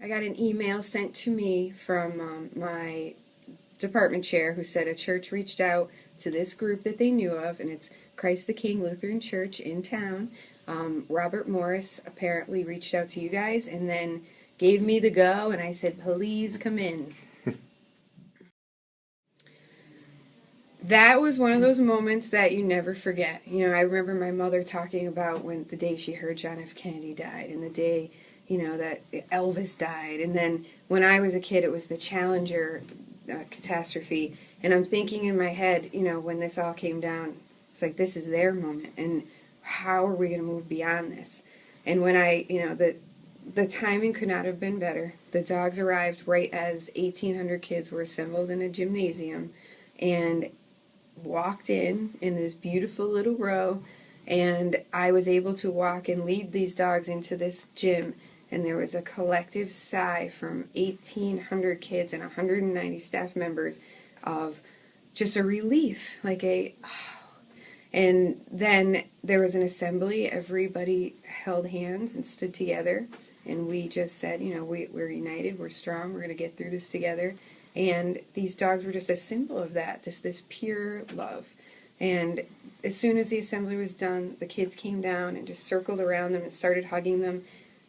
I got an email sent to me from my department chair who said a church reached out to this group that they knew of, and it's Christ the King Lutheran Church in town. Robert Morris apparently reached out to you guys and then gave me the go, and I said, please come in. That was one of those moments that you never forget. You know, I remember my mother talking about when the day she heard John F. Kennedy died and the day, you know, that Elvis died. And then when I was a kid, it was the Challenger catastrophe. And I'm thinking in my head, you know, when this all came down, it's like, this is their moment. And how are we going to move beyond this? And when the timing could not have been better. The dogs arrived right as 1,800 kids were assembled in a gymnasium and walked in this beautiful little row, and I was able to walk and lead these dogs into this gym, and there was a collective sigh from 1,800 kids and 190 staff members of just a relief, like and then there was an assembly. Everybody held hands and stood together, and we just said, you know, we're united, we're strong, we're going to get through this together. And these dogs were just a symbol of that, just this pure love. And as soon as the assembly was done, the kids came down and just circled around them and started hugging them.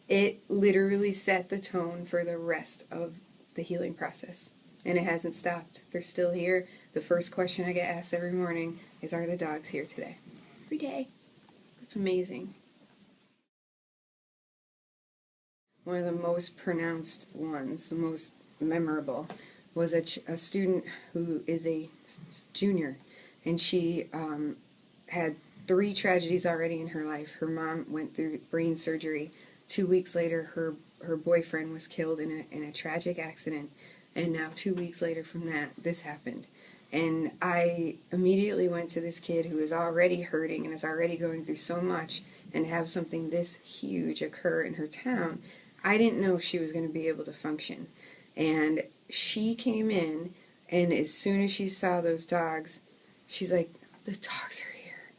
It literally set the tone for the rest of the healing process. And it hasn't stopped. They're still here. The first question I get asked every morning is, are the dogs here today? Every day. That's amazing. One of the most pronounced ones, the most memorable, was a student who is a junior, and she had 3 tragedies already in her life. Her mom went through brain surgery. 2 weeks later, her boyfriend was killed in a tragic accident, and now 2 weeks later from that, this happened. And I immediately went to this kid who is already hurting and is already going through so much, and have something this huge occur in her town. I didn't know if she was going to be able to function. And she came in, and as soon as she saw those dogs, she's like, the dogs are here.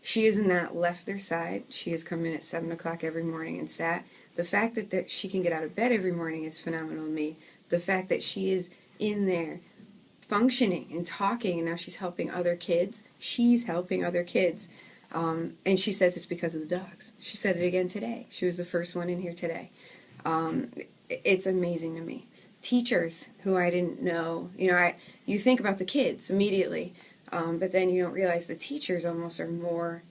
She has not left their side. She has come in at 7 o'clock every morning and sat. The fact that she can get out of bed every morning is phenomenal to me. The fact that she is in there functioning and talking, and now she's helping other kids. She's helping other kids. And she says it's because of the dogs. She said it again today. She was the first one in here today. It's amazing to me. Teachers who I didn't know, you think about the kids immediately, but then you don't realize the teachers almost are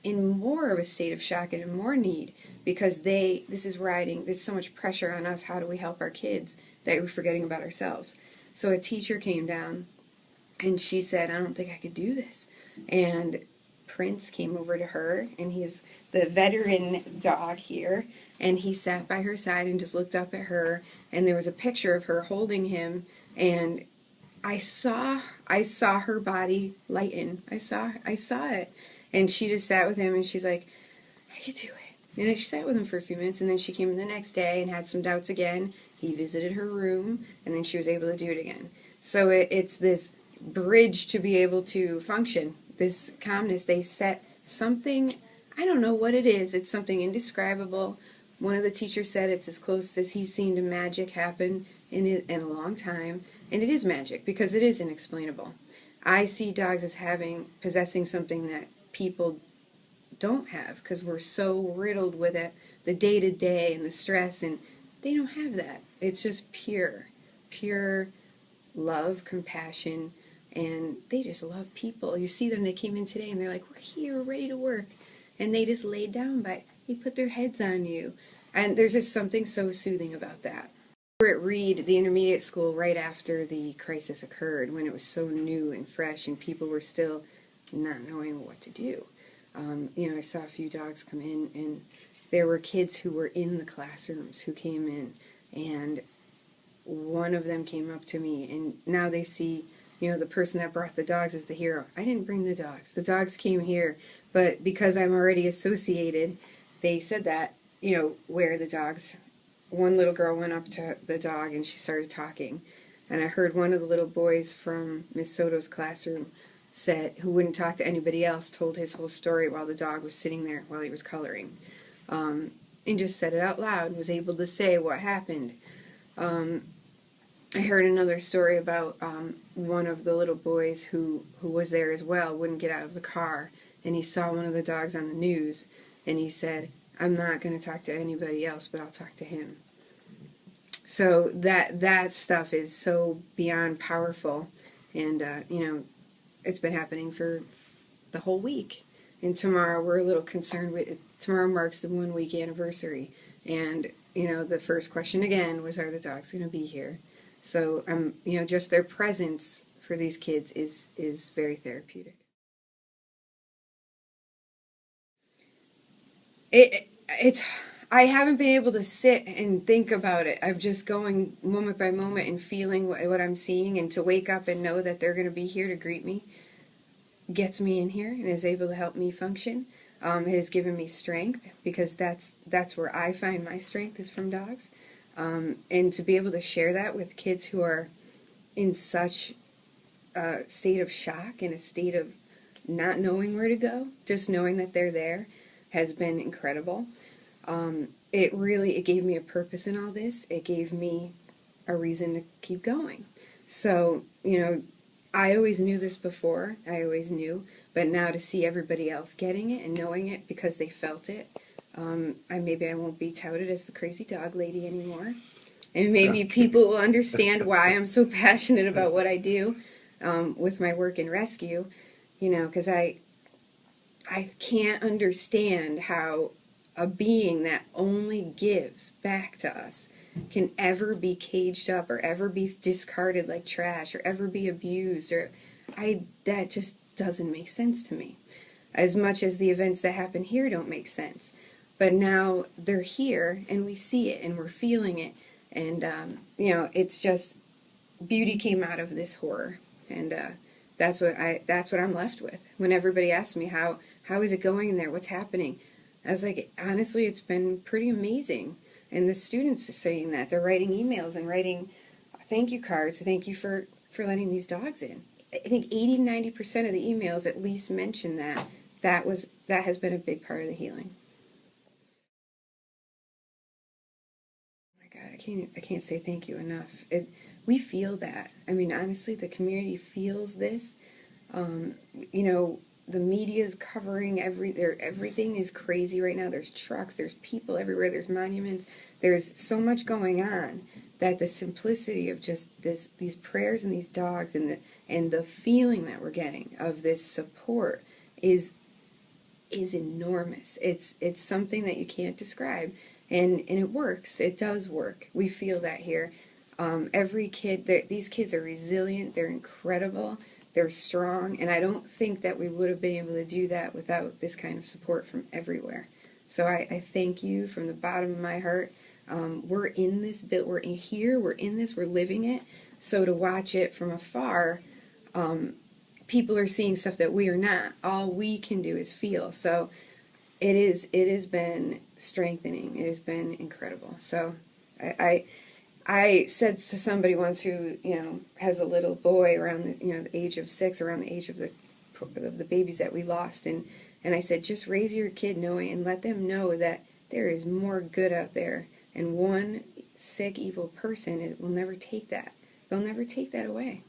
in more of a state of shock and in more need, because there's so much pressure on us. How do we help our kids that we're forgetting about ourselves? So a teacher came down and she said, I don't think I could do this. And Prince came over to her, and he's the veteran dog here, and he sat by her side and just looked up at her, and there was a picture of her holding him, and I saw her body lighten. I saw it. And she just sat with him, and she's like, I could do it. And then she sat with him for a few minutes, and then she came in the next day and had some doubts again. He visited her room, and then she was able to do it again. So it's this bridge to be able to function. This calmness, they set something, I don't know what it is, it's something indescribable. One of the teachers said it's as close as he's seen to magic happen in a long time, and it is magic because it is inexplainable. I see dogs as possessing something that people don't have, because we're so riddled with it, the day-to-day and the stress, and they don't have that. It's just pure love, compassion, and they just love people. You see them, they came in today and they're like, we're here, we're ready to work. And they just laid down they put their heads on you. And there's just something so soothing about that. We were at Reed, the intermediate school, right after the crisis occurred, when it was so new and fresh and people were still not knowing what to do. I saw a few dogs come in, and there were kids who were in the classrooms who came in, and one of them came up to me, and now they see the person that brought the dogs is the hero. I didn't bring the dogs. The dogs came here, but because I'm already associated, they said that, where the dogs, one little girl went up to the dog and she started talking. And I heard one of the little boys from Miss Soto's classroom who wouldn't talk to anybody else, told his whole story while the dog was sitting there while he was coloring. and just said it out loud, was able to say what happened. I heard another story about one of the little boys who was there as well, wouldn't get out of the car, and he saw one of the dogs on the news, and he said, I'm not going to talk to anybody else, but I'll talk to him. So that stuff is so beyond powerful, and it's been happening for the whole week. And tomorrow we're a little concerned with. Tomorrow marks the 1 week anniversary, and the first question again was, are the dogs going to be here? So just their presence for these kids is very therapeutic. It's I haven't been able to sit and think about it. I'm just going moment by moment and feeling what I'm seeing, and to wake up and know that they're going to be here to greet me gets me in here and is able to help me function. It has given me strength, because that's where I find my strength, is from dogs. And to be able to share that with kids who are in such a state of shock, in a state of not knowing where to go, just knowing that they're there, has been incredible. It gave me a purpose in all this. It gave me a reason to keep going. So, I always knew this before. I always knew. But now to see everybody else getting it and knowing it because they felt it, maybe I won't be touted as the crazy dog lady anymore. And maybe people will understand why I'm so passionate about what I do with my work in rescue. Because I can't understand how a being that only gives back to us can ever be caged up, or ever be discarded like trash, or ever be abused, that just doesn't make sense to me. As much as the events that happen here don't make sense. But now they're here, and we see it, and we're feeling it, and it's just, beauty came out of this horror, and that's what I'm left with. When everybody asks me how is it going in there, what's happening, I was like, honestly, it's been pretty amazing. And the students are saying that. They're writing emails and writing thank you cards. Thank you for letting these dogs in. I think 80-90% of the emails at least mention that has been a big part of the healing. Oh my God, I can't say thank you enough. We feel that. I mean, honestly, the community feels this. The media is covering everything is crazy right now. There's trucks, there's people everywhere, there's monuments, there's so much going on, that the simplicity of just these prayers and these dogs, and the feeling that we're getting of this support is enormous. It's something that you can't describe, and it works. It does work. We feel that here. Every kid, these kids are resilient. They're incredible. They're strong, and I don't think that we would have been able to do that without this kind of support from everywhere. So I thank you from the bottom of my heart. We're in this bit. We're in here. We're in this. We're living it. So to watch it from afar, people are seeing stuff that we are not. All we can do is feel. So it has been strengthening. It has been incredible. So I said to somebody once who has a little boy around the age of 6, around the age of the babies that we lost, and I said, just raise your kid knowing, and let them know that there is more good out there, and one sick, evil person will never take that. They'll never take that away.